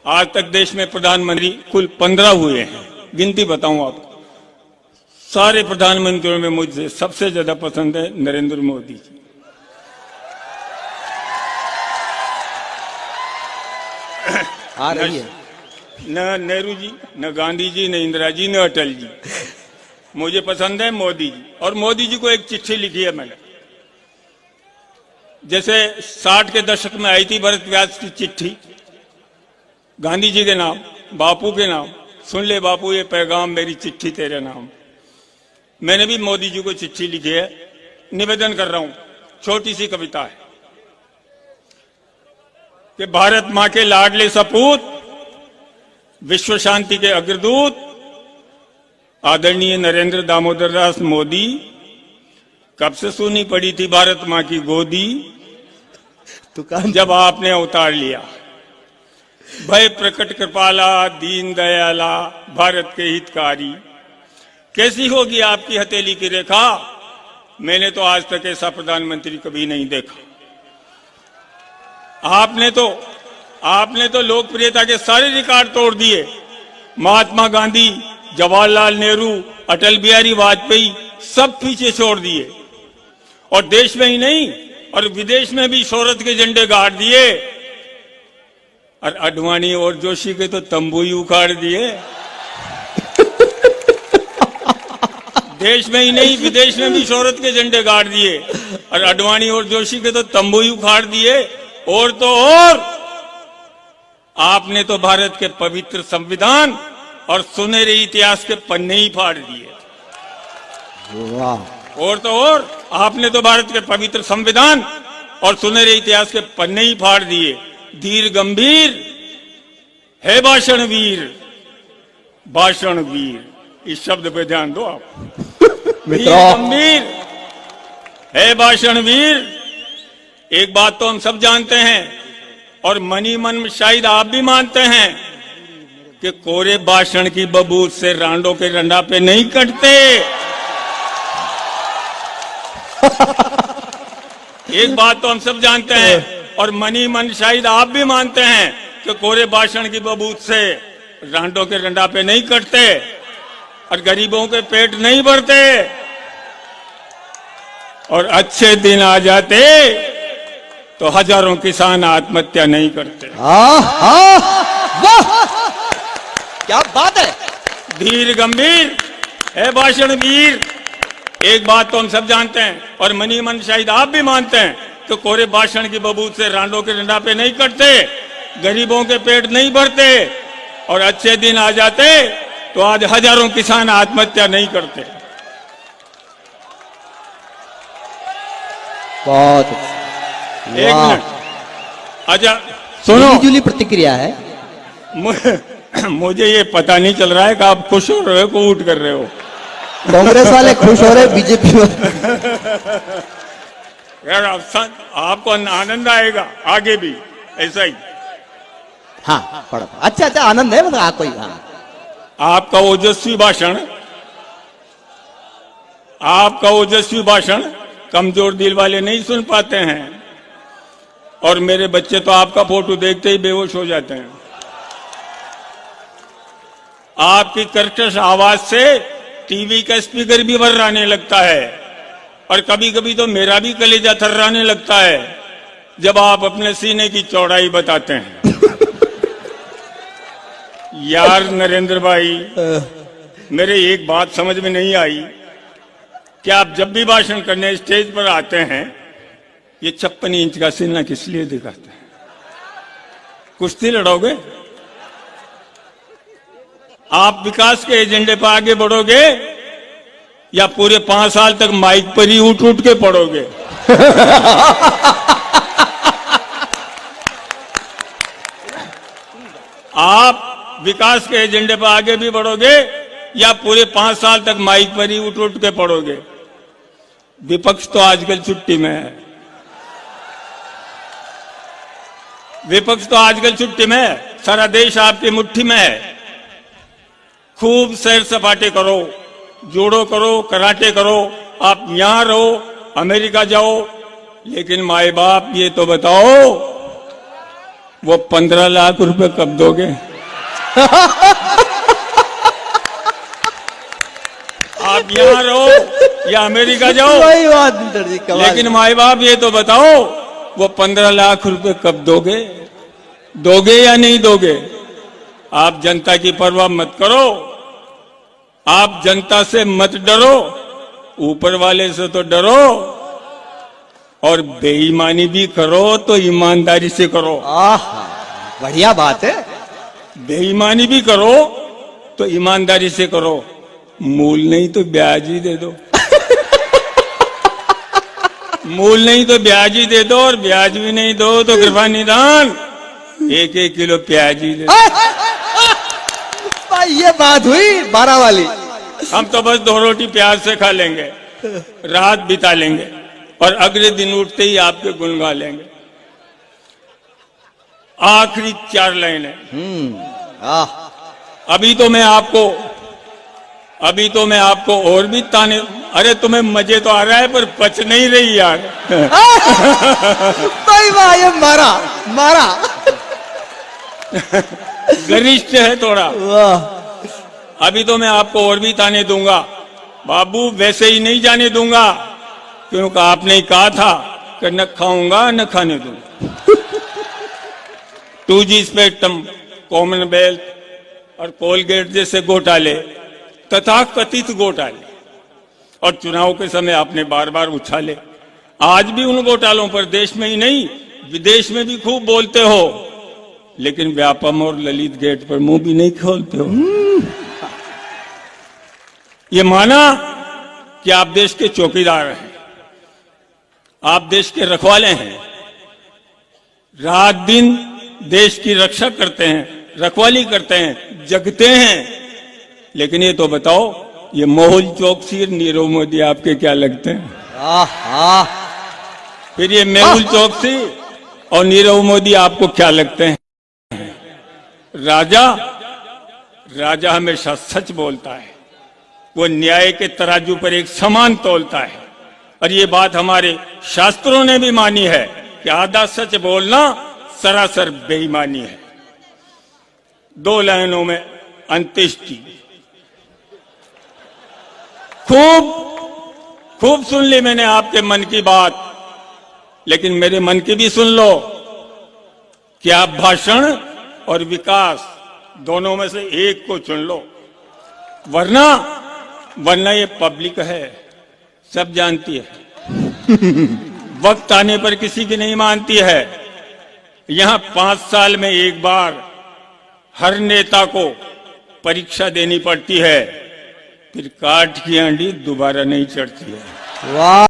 आज तक देश में प्रधानमंत्री कुल 15 हुए हैं। गिनती बताऊं आपको, सारे प्रधानमंत्रियों में मुझे सबसे ज्यादा पसंद है नरेंद्र मोदी जी। आ रही है न नेहरू जी, न गांधी जी, न इंदिरा जी, न अटल जी। मुझे पसंद है मोदी जी। और मोदी जी को एक चिट्ठी लिखी है मैंने, जैसे 60 के दशक में आई थी भरत व्यास की चिट्ठी गांधी जी के नाम, बापू के नाम, सुन ले बापू ये पैगाम मेरी चिट्ठी तेरे नाम। मैंने भी मोदी जी को चिट्ठी लिखी है, निवेदन कर रहा हूं, छोटी सी कविता है कि भारत मां के लाडले सपूत, विश्व शांति के अग्रदूत आदरणीय नरेंद्र दामोदर दास मोदी, कब से सुनी पड़ी थी भारत मां की गोदी, जब आपने अवतार लिया। भय प्रकट कृपाला, दीन दयाला, भारत के हितकारी। कैसी होगी आपकी हथेली की रेखा, मैंने तो आज तक ऐसा प्रधानमंत्री कभी नहीं देखा। आपने तो लोकप्रियता के सारे रिकॉर्ड तोड़ दिए। महात्मा गांधी, जवाहरलाल नेहरू, अटल बिहारी वाजपेयी सब पीछे छोड़ दिए और देश में ही नहीं और विदेश में भी शोहरत के झंडे गाड़ दिए। और अडवाणी और जोशी के तो तंबू ही उखाड़ दिए। देश में ही नहीं विदेश में भी शोहरत के झंडे गाड़ दिए और अडवाणी और जोशी के तो तंबू ही उखाड़ दिए। और तो और आपने तो भारत के पवित्र संविधान और सुनहरे इतिहास के पन्ने ही फाड़ दिए। और तो और आपने तो भारत के पवित्र संविधान और सुनहरे इतिहास के पन्ने ही फाड़ दिए। धीर गंभीर है भाषण वीर, भाषण वीर, इस शब्द पे ध्यान दो आप। धीर गंभीर है भाषण वीर। एक बात तो हम सब जानते हैं और मनी मन शायद आप भी मानते हैं कि कोरे भाषण की बबूत से रांडों के रंडा पे नहीं कटते। एक बात तो हम सब जानते हैं और मनी मन शायद आप भी मानते हैं कि कोरे भाषण की बबूत से रांडों के रंडा पे नहीं कटते और गरीबों के पेट नहीं भरते और अच्छे दिन आ जाते तो हजारों किसान आत्महत्या नहीं करते। वाह क्या बात है। धीर गंभीर है भाषण वीर। एक बात तो हम सब जानते हैं और मनी मन शायद आप भी मानते हैं कि कोरे भाषण की बबूत से रांडों के डंडा पे नहीं कटते, गरीबों के पेट नहीं भरते और अच्छे दिन आ जाते तो आज हजारों किसान आत्महत्या नहीं करते। बहुत एक मिनट, अच्छा सुनो, जुली प्रतिक्रिया है। मुझे ये पता नहीं चल रहा है कि आप खुश हो रहे हो को ऊट कर रहे हो। कांग्रेस वाले खुश हो रहे, बीजेपी यार आपको आनंद आएगा आगे भी ऐसा ही। हाँ पढ़ो, अच्छा आनंद है मतलब कोई। हाँ आपका ओजस्वी भाषण कमजोर दिल वाले नहीं सुन पाते हैं और मेरे बच्चे तो आपका फोटो देखते ही बेहोश हो जाते हैं। आपकी कर्कश आवाज से टीवी का स्पीकर भी वर्राने लगता है और कभी कभी तो मेरा भी कलेजा थर्राने लगता है जब आप अपने सीने की चौड़ाई बताते हैं। यार नरेंद्र भाई, मेरे एक बात समझ में नहीं आई कि आप जब भी भाषण करने स्टेज पर आते हैं ये 56 इंच का सीना किस लिए दिखाते हैं? कुश्ती लड़ोगे? आप विकास के एजेंडे पर आगे बढ़ोगे या पूरे 5 साल तक माइक पर ही उठ उठ के पढ़ोगे? आप विकास के एजेंडे पर आगे भी बढ़ोगे या पूरे 5 साल तक माइक पर ही उठ उठ के पढ़ोगे? विपक्ष तो आजकल छुट्टी में है। विपक्ष तो आजकल छुट्टी में है। सारा देश आपकी मुट्ठी में है। खूब सैर सपाटे करो, जोड़ो करो, कराटे करो, आप यहां रहो, अमेरिका जाओ, लेकिन माए बाप ये तो बताओ वो 15 लाख रुपए कब दोगे? आप यहाँ रहो या अमेरिका जाओ, वही बात मित्र जी, कमाल। लेकिन माए बाप ये तो बताओ, वो 15 लाख रुपए कब दोगे? दोगे या नहीं दोगे? आप जनता की परवाह मत करो, आप जनता से मत डरो, ऊपर वाले से तो डरो, और बेईमानी भी करो तो ईमानदारी से करो। बढ़िया बात है। बेईमानी भी करो तो ईमानदारी से करो, मूल नहीं तो ब्याज ही दे दो। मूल नहीं तो ब्याज ही दे दो, और ब्याज भी नहीं दो तो कृपा निदान 1-1 किलो प्याज ही दे दो। भाई ये बात हुई 12 वाली। हम तो बस 2 रोटी प्याज से खा लेंगे, रात बिता लेंगे, और अगले दिन उठते ही आपके गुण गा लेंगे। आखिरी 4 लाइनें। अभी तो मैं आपको और भी ताने, अरे तुम्हें मजे तो आ रहा है पर पच नहीं रही यार। भाई वाह, ये मारा गरिष्ठ है थोड़ा। वाह। अभी तो मैं आपको और भी ताने दूंगा बाबू, वैसे ही नहीं जाने दूंगा, क्योंकि आपने ही कहा था कि न खाऊंगा न खाने दूंगा। 2G स्पेक्ट्रम, कॉमनवेल्थ और कोलगेट जैसे घोटाले, तथा कथित घोटाले, और चुनाव के समय आपने बार बार उछाले। आज भी उन घोटालों पर देश में ही नहीं विदेश में भी खूब बोलते हो, लेकिन व्यापम और ललित गेट पर मुंह भी नहीं खोलते हो। ये माना कि आप देश के चौकीदार हैं, आप देश के रखवाले हैं, रात दिन देश की रक्षा करते हैं, रखवाली करते हैं, जगते हैं। लेकिन ये तो बताओ, ये मेहुल चोकसी और नीरव मोदी आपके क्या लगते हैं? फिर ये मेहुल चोकसी और नीरव मोदी आपको क्या लगते हैं? राजा हमेशा सच बोलता है, वो न्याय के तराजू पर एक समान तोलता है, और ये बात हमारे शास्त्रों ने भी मानी है कि आधा सच बोलना सरासर बेईमानी है। 2 लाइनों में अंत्येष्टि। खूब सुन ली मैंने आपके मन की बात, लेकिन मेरे मन की भी सुन लो कि आप भाषण और विकास दोनों में से एक को चुन लो, वरना ये पब्लिक है, सब जानती है। वक्त आने पर किसी की नहीं मानती है। यहां 5 साल में एक बार हर नेता को परीक्षा देनी पड़ती है, फिर काठ की आंडी दोबारा नहीं चढ़ती है। वाह।